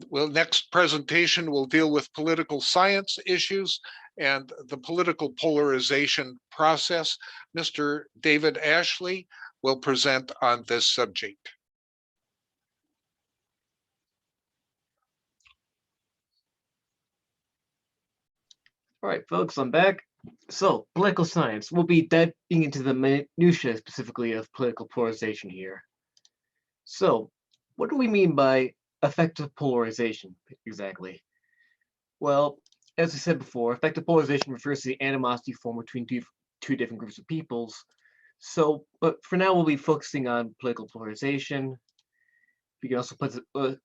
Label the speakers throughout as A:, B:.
A: Well, next presentation will deal with political science issues and the political polarization process. Mr. David Ashley will present on this subject.
B: All right, folks, I'm back. So, political science. We'll be diving into the minutiae specifically of political polarization here. So, what do we mean by effective polarization exactly? Well, as I said before, effective polarization refers to the animosity formed between two different groups of peoples. So, but for now, we'll be focusing on political polarization. We can also put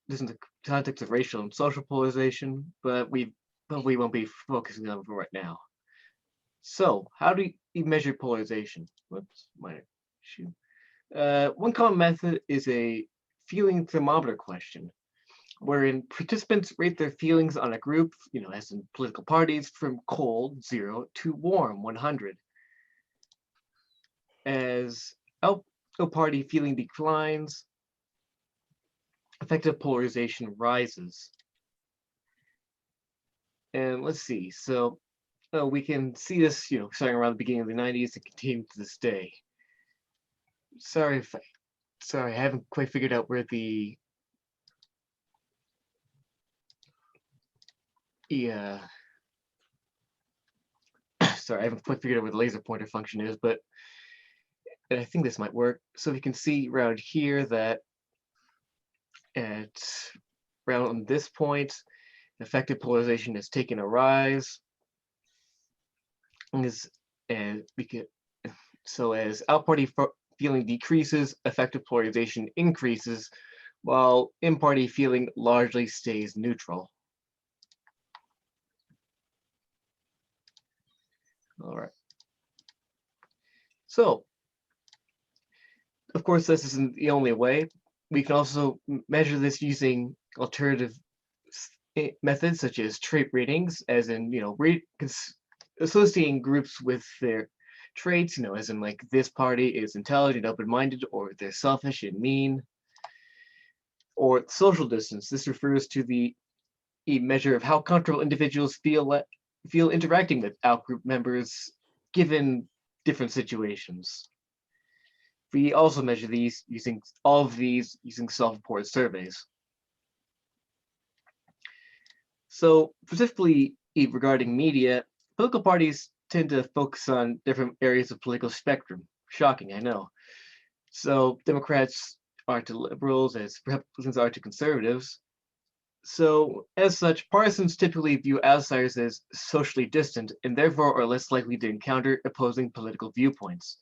B: this in the context of racial and social polarization, but we probably won't be focusing on it right now. So, how do you measure polarization? Whoops, my shoe. One common method is a feeling thermometer question, wherein participants rate their feelings on a group, as in political parties, from cold, 0, to warm, 100. As a party feeling declines, effective polarization rises. And let's see, so we can see this, starting around the beginning of the 90s and continuing to this day. Sorry, I haven't quite figured out where the sorry, I haven't quite figured out where the laser pointer function is, but I think this might work. So we can see around here that at around this point, effective polarization has taken a rise. So as out-party feeling decreases, effective polarization increases, while in-party feeling largely stays neutral. All right. So, of course, this isn't the only way. We can also measure this using alternative methods such as trait ratings, as in, associating groups with their traits, as in like this party is intelligent, open-minded, or they're selfish and mean. Or social distance. This refers to the measure of how comfortable individuals feel interacting with outgroup members given different situations. We also measure these using self-reported surveys. So specifically regarding media, political parties tend to focus on different areas of political spectrum. Shocking, I know. So Democrats are to liberals as Republicans are to conservatives. So as such, partisans typically view outsiders as socially distant and therefore are less likely to encounter opposing political viewpoints.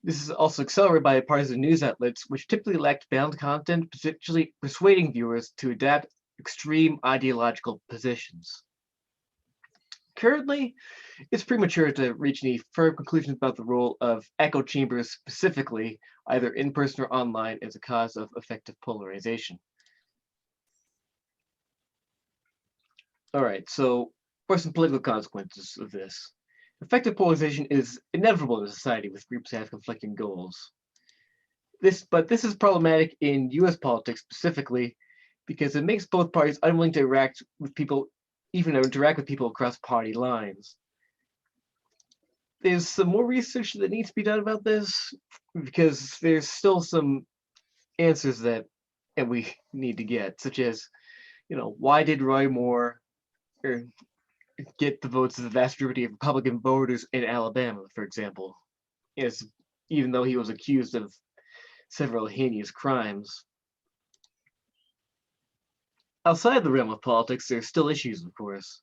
B: This is also accelerated by partisan news outlets, which typically lack balanced content, particularly persuading viewers to adapt extreme ideological positions. Currently, it's premature to reach any firm conclusions about the role of echo chambers specifically, either in person or online, as a cause of effective polarization. All right, so what are some political consequences of this? Effective polarization is inevitable in a society with groups that have conflicting goals. But this is problematic in U.S. politics specifically because it makes both parties unwilling to interact with people, even interact with people across party lines. There's some more research that needs to be done about this because there's still some answers that we need to get, such as, why did Roy Moore get the votes of the vast majority of Republican voters in Alabama, for example, even though he was accused of several heinous crimes. Outside the realm of politics, there are still issues, of course.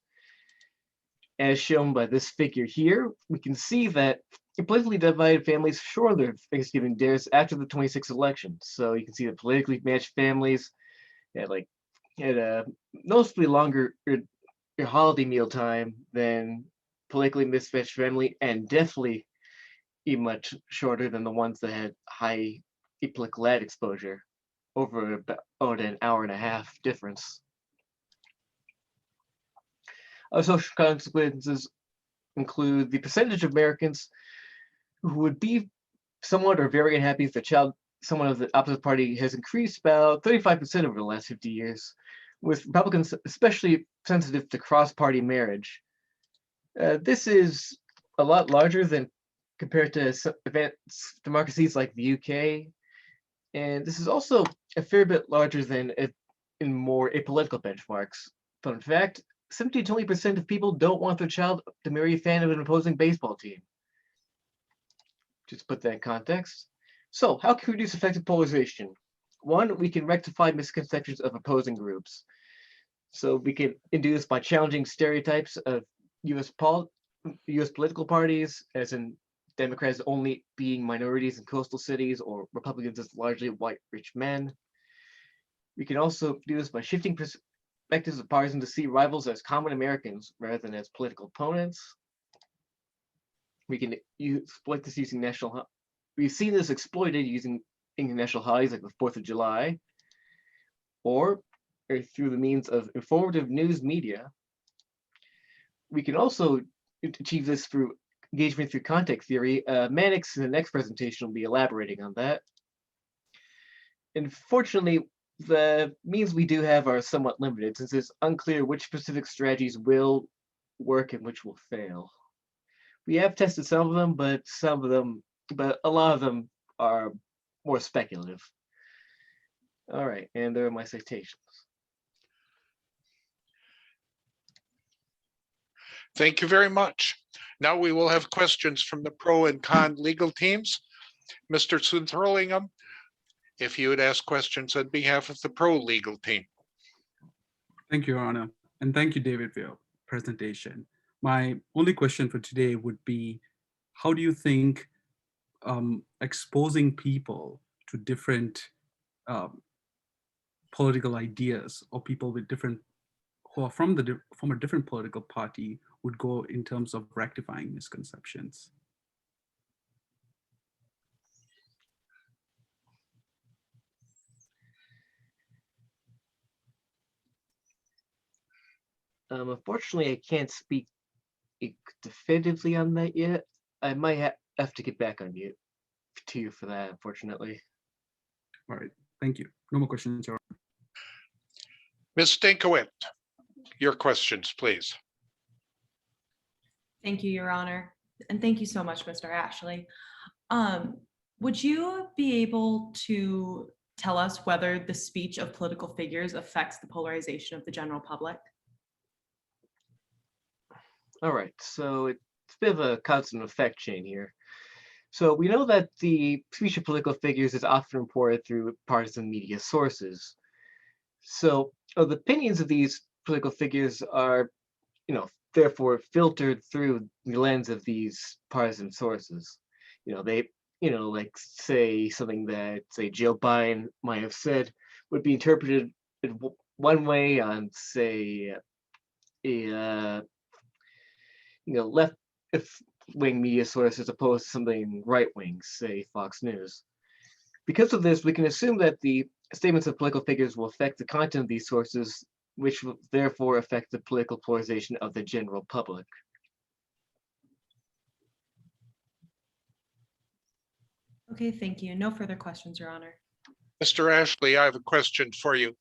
B: As shown by this figure here, we can see that politically divided families shortened their Thanksgiving dinners after the 26th election. So you can see the politically matched families had a noticeably longer your holiday meal time than politically mismatched family, and definitely much shorter than the ones that had high political ad exposure, over about an hour and a half difference. Other social consequences include the percentage of Americans who would be somewhat or very unhappy if someone of the opposite party has increased about 35% over the last 50 years, with Republicans especially sensitive to cross-party marriage. This is a lot larger than compared to advanced democracies like the UK, and this is also a fair bit larger than in more apolitical benchmarks. Fun fact, 70 to 20% of people don't want their child to marry a fan of an opposing baseball team. Just to put that in context. So, how can we reduce effective polarization? One, we can rectify misconceptions of opposing groups. So we can do this by challenging stereotypes of U.S. U.S. political parties, as in Democrats only being minorities in coastal cities or Republicans as largely white rich men. We can also do this by shifting perspectives of partisan to see rivals as common Americans rather than as political opponents. We can exploit this using we've seen this exploited using national holidays like the 4th of July, or through the means of informative news media. We can also achieve this through engagement through context theory. Mannix in the next presentation will be elaborating on that. Unfortunately, the means we do have are somewhat limited, since it's unclear which specific strategies will work and which will fail. We have tested some of them, but a lot of them are more speculative. All right, and there are my citations.
A: Thank you very much. Now we will have questions from the pro and con legal teams. Mr. Sunderlingham, if you would ask questions on behalf of the pro legal team.
C: Thank you, Your Honor. And thank you, David, for your presentation. My only question for today would be, how do you think exposing people to different political ideas, or people with who are from a different political party, would go in terms of rectifying misconceptions?
B: Unfortunately, I can't speak definitively on that yet. I might have to get back on you for that, unfortunately.
C: All right, thank you. No more questions, Your Honor.
A: Ms. Stankiewicz, your questions, please.
D: Thank you, Your Honor. And thank you so much, Mr. Ashley. Would you be able to tell us whether the speech of political figures affects the polarization of the general public?
B: All right, so it's a bit of a cause and effect chain here. So we know that the speech of political figures is often reported through partisan media sources. So the opinions of these political figures are, therefore filtered through the lens of these partisan sources. They, like say something that, say, Joe Biden might have said would be interpreted in one way on, say, a left-wing media source as opposed to something right-wing, say Fox News. Because of this, we can assume that the statements of political figures will affect the content of these sources, which will therefore affect the political polarization of the general public.
D: Okay, thank you. No further questions, Your Honor.
A: Mr. Ashley, I have a question for you.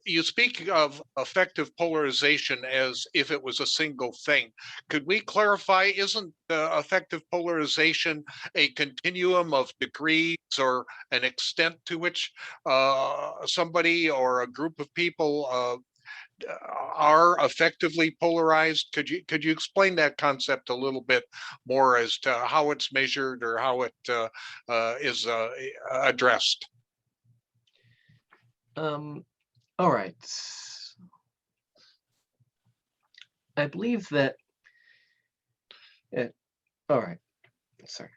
A: You speak of effective polarization as if it was a single thing. Could we clarify, isn't effective polarization a continuum of degrees or an extent to which somebody or a group of people are effectively polarized? Could you explain that concept a little bit more as to how it's measured or how it is addressed?
B: All right. I believe that. All right. Sorry.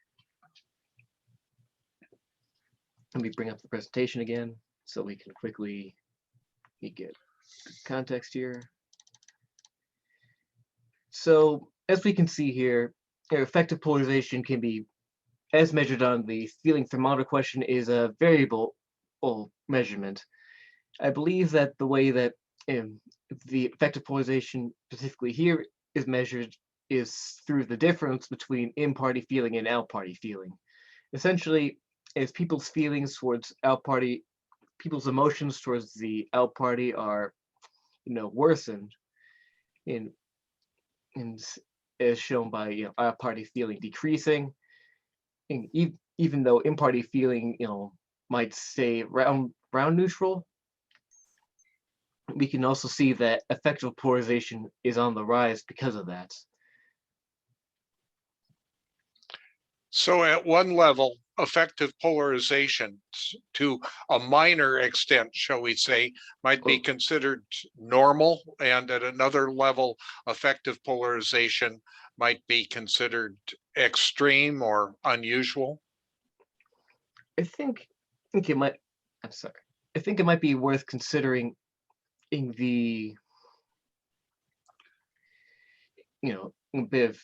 B: Let me bring up the presentation again so we can quickly get context here. So as we can see here, effective polarization can be, as measured on the feeling thermometer question, is a variable measurement. I believe that the way that the effective polarization specifically here is measured is through the difference between in-party feeling and out-party feeling. Essentially, as people's feelings towards out-party, people's emotions towards the out-party are worsened in as shown by our party feeling decreasing, and even though in-party feeling might stay round neutral, we can also see that effective polarization is on the rise because of that.
A: So at one level, effective polarization to a minor extent, shall we say, might be considered normal, and at another level, effective polarization might be considered extreme or unusual.
B: I think it might. I'm sorry. I think it might be worth considering in the a bit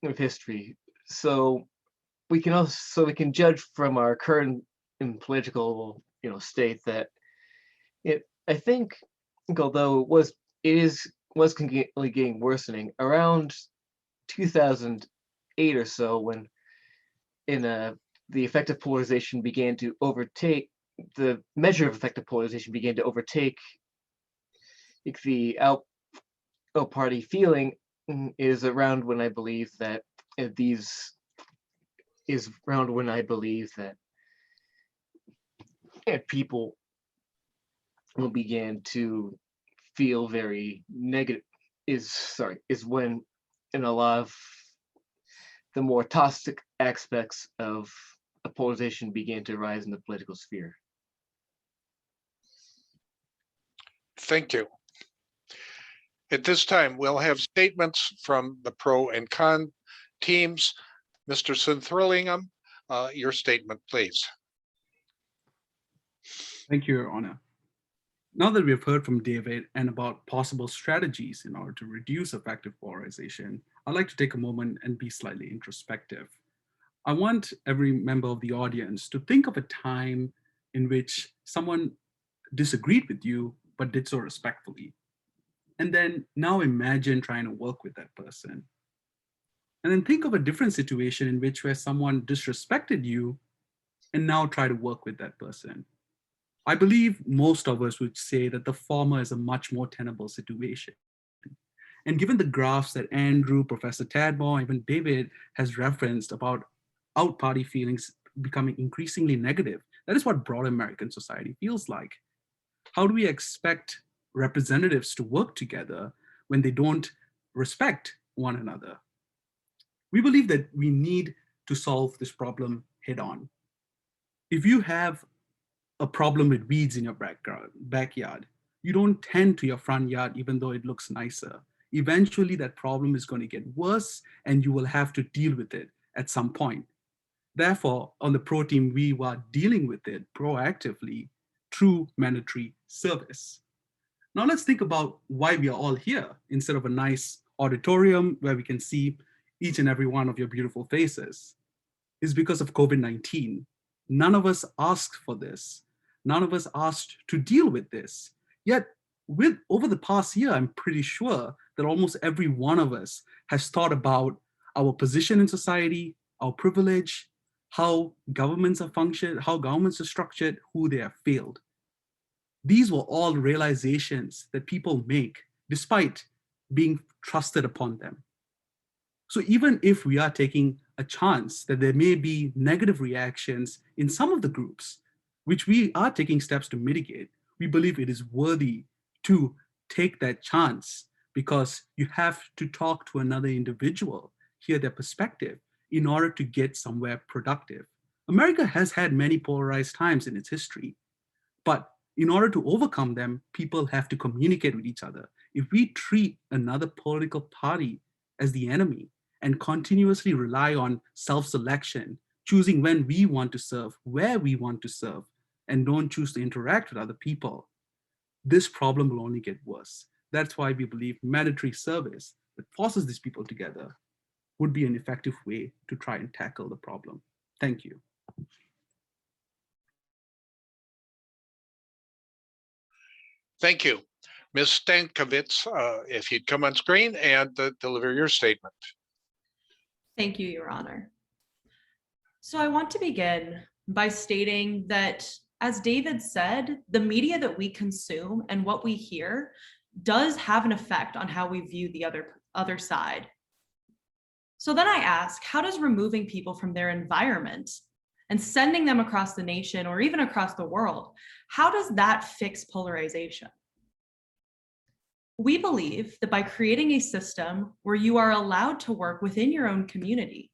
B: of history. So we can judge from our current political state that I think although it was continually getting worsening around 2008 or so, when the effective polarization began to overtake the measure of effective polarization began to overtake the out party feeling, is around when I believe that people began to feel very negative. Is when in a lot of the more toxic aspects of polarization began to rise in the political sphere.
A: Thank you. At this time, we'll have statements from the pro and con teams. Mr. Synthrillingham, your statement, please.
C: Thank you, Your Honor. Now that we've heard from David and about possible strategies in order to reduce effective polarization, I'd like to take a moment and be slightly introspective. I want every member of the audience to think of a time in which someone disagreed with you, but did so respectfully. And then now imagine trying to work with that person. And then think of a different situation in which where someone disrespected you and now try to work with that person. I believe most of us would say that the former is a much more tenable situation. And given the graphs that Andrew, Professor Tadmore, even David has referenced about out-party feelings becoming increasingly negative, that is what broad American society feels like. How do we expect representatives to work together when they don't respect one another? We believe that we need to solve this problem head on. If you have a problem with weeds in your backyard, you don't tend to your front yard even though it looks nicer. Eventually that problem is going to get worse and you will have to deal with it at some point. Therefore, on the pro team, we are dealing with it proactively through mandatory service. Now let's think about why we are all here instead of a nice auditorium where we can see each and every one of your beautiful faces. It's because of COVID-19. None of us asked for this. None of us asked to deal with this. Yet, over the past year, I'm pretty sure that almost every one of us has thought about our position in society, our privilege, how governments are functioned, how governments are structured, who they have failed. These were all realizations that people make despite being trusted upon them. So even if we are taking a chance that there may be negative reactions in some of the groups, which we are taking steps to mitigate, we believe it is worthy to take that chance because you have to talk to another individual, hear their perspective in order to get somewhere productive. America has had many polarized times in its history, but in order to overcome them, people have to communicate with each other. If we treat another political party as the enemy and continuously rely on self-selection, choosing when we want to serve, where we want to serve, and don't choose to interact with other people, this problem will only get worse. That's why we believe mandatory service that forces these people together would be an effective way to try and tackle the problem. Thank you.
A: Thank you. Ms. Stankovitz, if you'd come on screen and deliver your statement.
D: Thank you, Your Honor. So I want to begin by stating that as David said, the media that we consume and what we hear does have an effect on how we view the other side. So then I ask, how does removing people from their environment and sending them across the nation or even across the world, how does that fix polarization? We believe that by creating a system where you are allowed to work within your own community,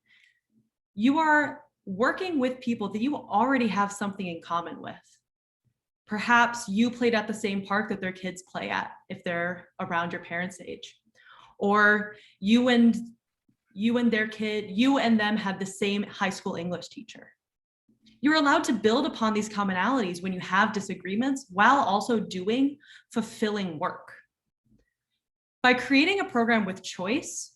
D: you are working with people that you already have something in common with. Perhaps you played at the same park that their kids play at if they're around your parents' age, or you and them had the same high school English teacher. You're allowed to build upon these commonalities when you have disagreements while also doing fulfilling work. By creating a program with choice,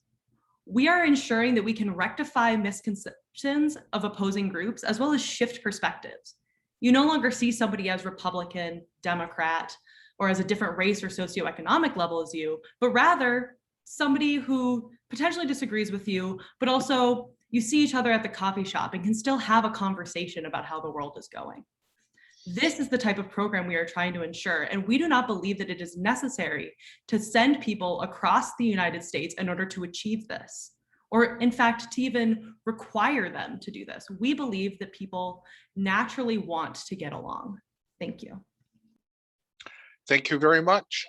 D: we are ensuring that we can rectify misconceptions of opposing groups as well as shift perspectives. You no longer see somebody as Republican, Democrat, or as a different race or socioeconomic level as you, but rather somebody who potentially disagrees with you, but also you see each other at the coffee shop and can still have a conversation about how the world is going. This is the type of program we are trying to ensure, and we do not believe that it is necessary to send people across the United States in order to achieve this, or in fact, to even require them to do this. We believe that people naturally want to get along. Thank you.
A: Thank you very much.